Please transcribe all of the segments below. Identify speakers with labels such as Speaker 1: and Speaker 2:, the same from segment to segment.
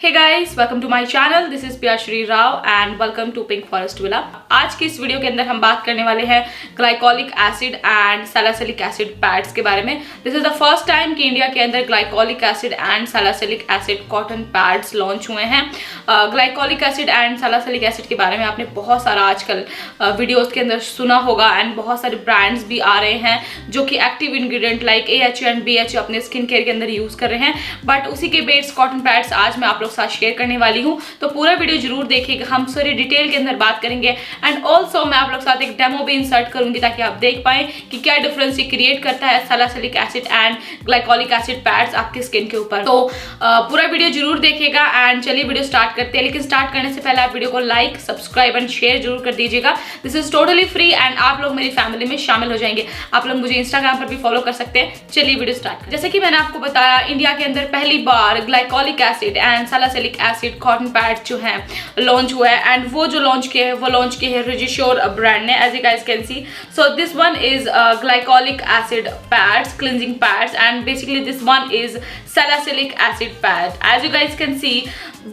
Speaker 1: Hey guys, welcome to my channel. This is Priyashree Rao and welcome to pink forest villa. आज की इस video के अंदर हम बात करने वाले हैं glycolic acid and salicylic acid pads के बारे में। This is the first time कि इंडिया के अंदर glycolic acid and salicylic acid cotton pads launch हुए हैं। Glycolic acid and salicylic acid के बारे में आपने बहुत सारा आजकल वीडियोज के अंदर सुना होगा एंड बहुत सारे ब्रांड्स भी आ रहे हैं जो कि active ingredient like AHA and BHA अपने स्किन केयर के अंदर यूज कर रहे हैं। बट उसी के बेस्ड कॉटन पैड्स आज मैं आप लोग साथ शेयर करने वाली हूँ, तो पूरा वीडियो जरूर देखिएगा। हम सारी डिटेल के अंदर बात करेंगे एंड ऑल्सो मैं आप लोग साथ एक डेमो भी इंसर्ट करूंगी ताकि आप देख पाएं कि क्या डिफरेंस ये क्रिएट करता है salicylic acid and glycolic acid pads आपके स्किन के ऊपर। तो पूरा वीडियो जरूर देखिएगा एंड चलिए वीडियो स्टार्ट करते हैं। लेकिन स्टार्ट करने से पहले आप वीडियो को लाइक, सब्सक्राइब एंड शेयर जरूर कर दीजिएगा। This is totally free and आप लोग मेरी फैमिली में शामिल हो जाएंगे। आप लोग मुझे इंस्टाग्राम पर भी फॉलो कर सकते हैं। चलिए वीडियो स्टार्ट करें। जैसे कि मैंने आपको बताया, इंडिया के अंदर पहली बार glycolic acid and salicylic acid cotton pad जो है लॉन्च हुआ है एंड वो जो लॉन्च किए हैं वो लॉन्च किए हैं रेजुश्योर ब्रांड ने, as you guys can see. So this one is glycolic acid pads, cleansing pads, and basically this one is salicylic acid pad. As you guys can see,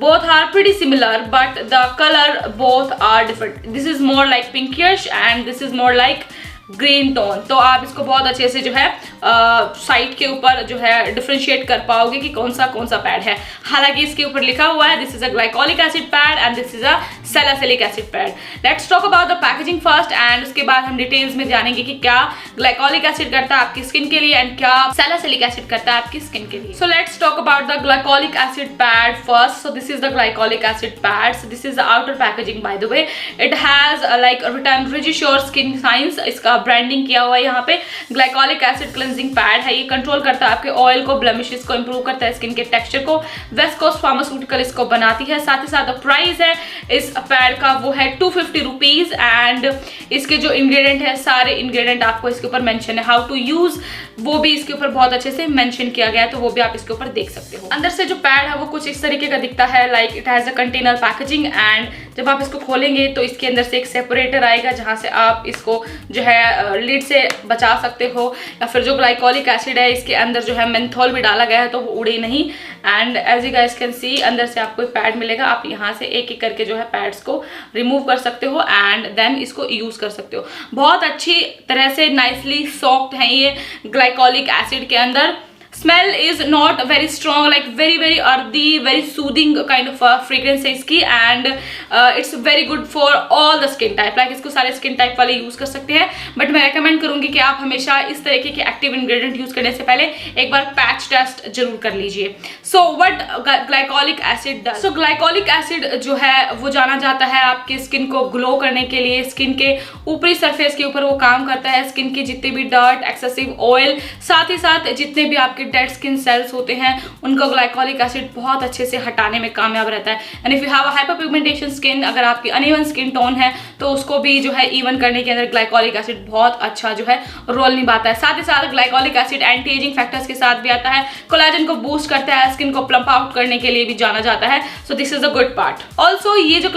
Speaker 1: both are pretty similar but the color both are different. This is more like pinkish and this is more like green tone. तो आप इसको बहुत अच्छे से जो है site के ऊपर जो है डिफरेंशिएट कर पाओगे कि कौन सा पैड है। हालांकि इसके ऊपर लिखा हुआ है this is a glycolic acid pad and this is a salicylic acid pad. Let's talk about the packaging first and उसके बाद हम डिटेल्स में जानेंगे कि क्या ग्लाइकोलिक एसिड करता है आपकी स्किन के लिए एंड क्या सैलिसिलिक एसिड करता है आपकी स्किन के लिए। So let's talk about the glycolic acid pad first. So this is the glycolic acid pad. So this is the outer packaging by the way. It has like written Rejusure skin science, इसका branding किया हुआ है यहाँ पे। Glycolic acid cleansing pad है, ये control करता है आपके ऑयल को, ब्लेमिशेस को, इंप्रूव करता है स्किन के टेक्सचर को। वेस्कोस फार्मास्यूटिकल इसको बनाती है। साथ ही साथ प्राइस है इस पैड का वो है 250 रुपीज एंड इसके जो इंग्रेडिएंट है सारे इंग्रेडिएंट आपको इसके ऊपर मेंशन है। हाउ टू यूज वो भी इसके ऊपर बहुत अच्छे से मेंशन किया गया है, तो वो भी आप इसके ऊपर देख सकते हो। अंदर से जो पैड है वो कुछ इस तरीके का दिखता है, like it has a container packaging and जब आप इसको खोलेंगे तो इसके अंदर से एक सेपरेटर आएगा जहां से आप इसको जो है लीड से बचा सकते हो। या फिर जो ग्लाइकोलिक एसिड है इसके अंदर जो है मेंथॉल भी डाला गया है तो वो उड़े नहीं। And as you guys can see अंदर से आपको पैड मिलेगा, आप यहाँ से एक एक करके जो है पैड्स को रिमूव कर सकते हो एंड देन इसको यूज कर सकते हो। बहुत अच्छी तरह से नाइसली सॉफ्ट है ये ग्लाइकोलिक एसिड के अंदर। Smell is not very strong, like very earthy, very soothing kind of fragrance है इसकी and it's very good for all the skin type. Like इसको सारे स्किन टाइप वाले यूज कर सकते हैं, बट मैं रेकमेंड करूंगी कि आप हमेशा इस तरीके के एक्टिव इंग्रेडिएंट यूज करने से पहले एक बार पैच टेस्ट जरूर कर लीजिए। So what glycolic acid does. So glycolic acid जो है वो जाना जाता है आपके स्किन को ग्लो करने के लिए। स्किन के ऊपरी सरफेस के ऊपर वो काम करता है, स्किन की जितने भी डर्ट, एक्सेसिव ऑयल, साथ ही साथ जितने भी आपके डेड स्किन सेल्स होते हैं उनको ग्लाइकोलिक एसिड बहुत अच्छे से हटाने में कामयाब रहता है। And if you have a hyperpigmentation skin, अगर आपकी अनइवन स्किन टोन है तो उसको भी जो है इवन करने के अंदर ग्लाइकोलिक एसिड बहुत अच्छा जो है रोल निभाता है। साथ ही साथ glycolic acid anti ageing factors के साथ भी आता है, कोलाजन को बूस्ट करता है, स्किन को प्लम्प आउट करने के लिए भी जाना जाता है। सो this is a good part. Also ये जो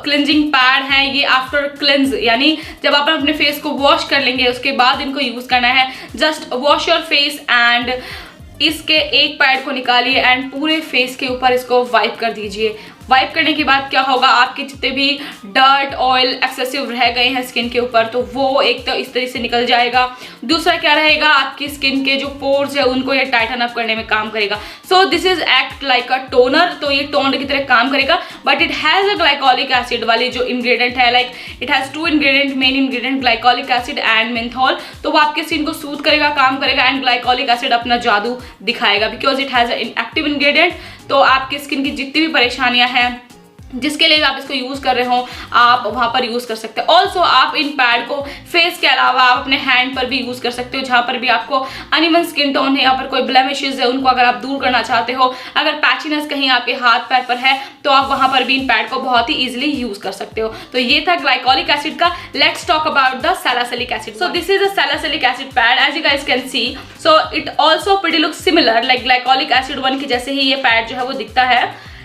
Speaker 1: क्लिनजिंग पैड है ये आफ्टर क्लिनज, यानी जब आप अपने फेस को वॉश कर लेंगे उसके बाद इनको यूज करना है। Just wash your face and इसके एक पैड को निकालिए एंड पूरे फेस के ऊपर इसको वाइप कर दीजिए। वाइप करने के बाद क्या होगा, आपके जितने भी डर्ट, ऑयल, एक्सेसिव रह गए हैं स्किन के ऊपर तो वो एक तो इस तरीके से निकल जाएगा। दूसरा क्या रहेगा, आपकी स्किन के जो पोर्स है उनको ये टाइटन अप करने में काम करेगा। सो this is act like a toner, तो ये टोनर की तरह काम करेगा। But it has a glycolic acid वाली जो इंग्रेडिएंट है, like it has 2 ingredient, main ingredient glycolic acid and menthol, तो वो आपके स्किन को सूद करेगा, काम करेगा एंड ग्लाइकोलिक एसिड अपना जादू दिखाएगा because it has an active ingredient. तो आपकी स्किन की जितनी भी परेशानियां हैं जिसके लिए भी आप इसको यूज कर रहे हो आप वहां पर यूज कर सकते हो। ऑल्सो आप इन पैड को फेस के अलावा आप अपने हैंड पर भी यूज कर सकते हो, जहां पर भी आपको अनइवन स्किन टोन है या फिर कोई ब्लेमिशेस है उनको अगर आप दूर करना चाहते हो, अगर पैचीनेस कहीं आपके हाथ पैर पर है तो आप वहां पर भी इन पैड को बहुत ही इजिली यूज कर सकते हो। तो ये था ग्लाइकोलिक एसिड का। Let's talk about the salicylic acid. So this is a salicylic acid pad, as you guys can see. So it also pretty look similar like glycolic acid 1 की जैसे ही ये पैड जो है वो दिखता है,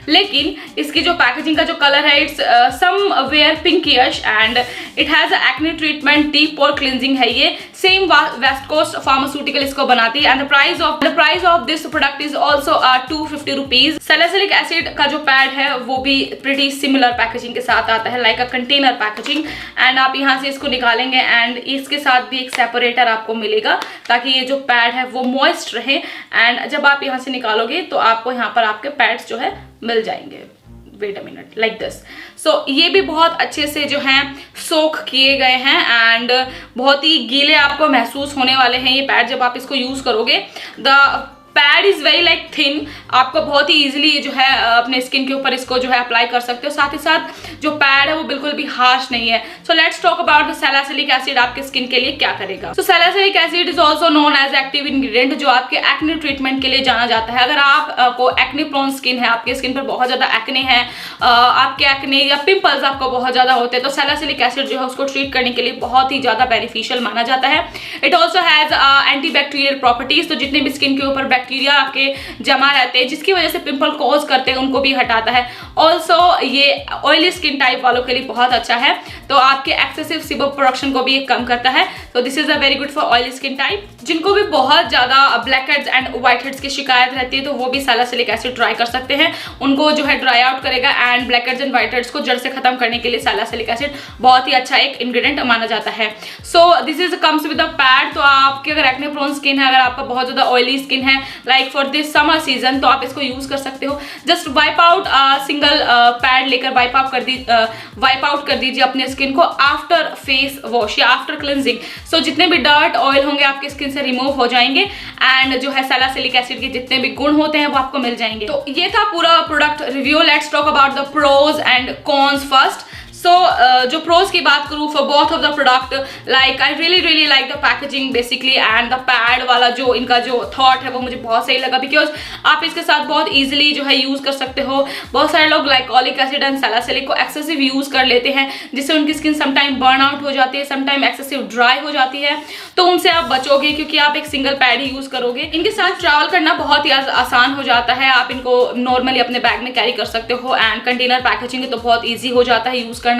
Speaker 1: लेकिन इसकी जो पैकेजिंग का जो कलर है it's somewhere pinkish and it has acne treatment, deep pore cleansing है ये। सेम वेस्ट कोस्ट फार्मास्यूटिकल इसको बनाती है। And the price of this product is also 250 rupees. Salicylic acid का जो पैड है वो भी प्रिटी सिमिलर पैकेजिंग के साथ आता है, like a container packaging. And आप यहाँ से इसको निकालेंगे एंड इसके साथ भी एक सेपरेटर आपको मिलेगा ताकि ये जो पैड है वो मॉइस्ट रहे। एंड जब आप यहाँ से निकालोगे तो आपको यहाँ पर आपके पैड्स जो है मिल जाएंगे। Wait a minute, like this. So ये भी बहुत अच्छे से जो हैं सोख किए गए हैं एंड बहुत ही गीले आपको महसूस होने वाले हैं ये पैड जब आप इसको यूज करोगे। The pad is very like thin, आपको बहुत ही इजीली जो है अपने स्किन के ऊपर इसको जो है अप्लाई कर सकते हो। साथ ही साथ जो पैड है वो बिल्कुल भी हार्श नहीं है। So let's talk about the salicylic acid आपके स्किन के लिए क्या करेगा। So salicylic acid is also known as active ingredient, जो आपके एक्ने ट्रीटमेंट के लिए जाना जाता है। अगर आपको एक्ने प्रोन स्किन है, आपके स्किन पर बहुत ज्यादा एक्ने है, आपके एक्ने या पिंपल्स आपको बहुत ज्यादा होते हैं, तो सैलिसिलिक एसिड जो है उसको ट्रीट करने के लिए बहुत ही ज्यादा बेनिफिशियल माना जाता है। It also has antibacterial properties, तो जितने भी स्किन के ऊपर बैक्टीरिया आपके जमा रहते हैं जिसकी वजह से पिंपल कॉज करते हैं उनको भी हटाता है। ऑल्सो ये ऑयली स्किन टाइप वालों के लिए बहुत अच्छा है, तो आपके एक्सेसिव सीबम प्रोडक्शन को भी कम करता है। तो this is a very good for oily skin type. जिनको भी बहुत ज्यादा black heads and white heads की शिकायत रहती है तो वो भी सैलिसिलिक एसिड ट्राई कर सकते हैं, उनको जो है ड्राई आउट करेगा। And black heads and white heads को जड़ से खत्म करने के लिए सैलिसिलिक एसिड बहुत ही अच्छा एक इंग्रेडिएंट माना जाता है। सो this is comes with a pad. तो आपके अगर एक्ने प्रोन स्किन है, अगर आपका बहुत ज्यादा ऑयली स्किन है like for this summer season, तो आप इसको यूज कर सकते हो। Just wipe out single pad लेकर वाइप आउट कर दीजिए अपने स्किन को आफ्टर फेस वॉश या आफ्टर क्लिनजिंग। सो जितने भी डर्ट ऑयल होंगे आपकी स्किन से रिमूव हो जाएंगे एंड जो है सैलिसिलिक एसिड के जितने भी गुण होते हैं वो आपको मिल जाएंगे। तो ये था पूरा product review. Let's talk about the pros and cons first. So जो प्रोज की बात करूँ for both of the product, like I really like the packaging basically and the pad वाला जो इनका जो थॉट है वो मुझे बहुत सही लगा, बिकॉज आप इसके साथ बहुत इजीली जो है यूज कर सकते हो। बहुत सारे लोग ग्लाइकोलिक एसिड एंड सैलिसिलिक को एक्सेसिव यूज कर लेते हैं जिससे उनकी स्किन समटाइम बर्न आउट हो जाती है, समटाइम एक्सेसिव ड्राई हो जाती है, तो उनसे आप बचोगे क्योंकि आप एक सिंगल पैड ही यूज करोगे। इनके साथ ट्रैवल करना बहुत ही आसान हो जाता है, आप इनको नॉर्मली अपने बैग में कैरी कर सकते हो एंड कंटेनर पैकेजिंग है तो बहुत ईजी हो जाता है यूज करना,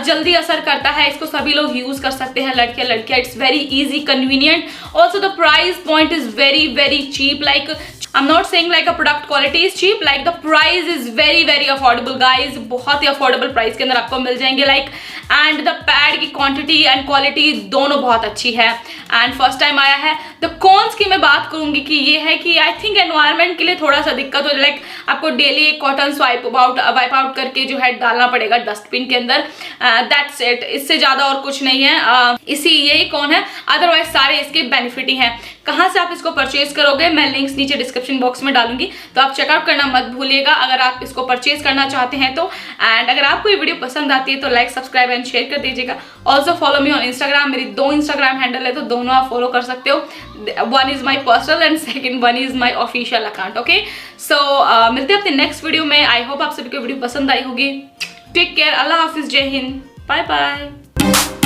Speaker 1: जल्दी असर करता है, इसको सभी लोग यूज कर सकते हैं, लड़कियां। It's very easy, convenient. Also the price point is very cheap. Like I'm not saying like a product quality is cheap, like the price is very affordable guys। बहुत ही affordable price के अंदर आपको मिल जाएंगे like, and the pad की quantity and quality दोनों बहुत अच्छी है and first time आया है। The cons की मैं बात करूंगी कि ये है कि I think environment के लिए थोड़ा सा दिक्कत हो, like आपको डेली कॉटन वाइप आउट करके जो है डालना पड़ेगा डस्टबिन के अंदर। That's it, इससे ज्यादा और कुछ नहीं है। इसी यही कौन है, अदरवाइज सारे इसके बेनिफिट ही हैं। कहाँ से आप इसको परचेज करोगे मैं लिंक्स नीचे डिस्क्रिप्शन बॉक्स में डालूंगी, तो आप चेकआउट करना मत भूलिएगा अगर आप इसको परचेज करना चाहते हैं तो। एंड अगर आपको ये वीडियो पसंद आती है तो लाइक सब्सक्राइब एंड शेयर कर दीजिएगा। Also follow me on Instagram, मेरी 2 इंस्टाग्राम हैंडल है तो दोनों आप फॉलो कर सकते हो। One is my personal and second one is my official account. Okay, so मिलते हैं अपने नेक्स्ट वीडियो में। आई होप आप सभी को वीडियो पसंद आई होगी। टेक केयर, अल्लाह हाफिज, जय हिंद, बाय बाय।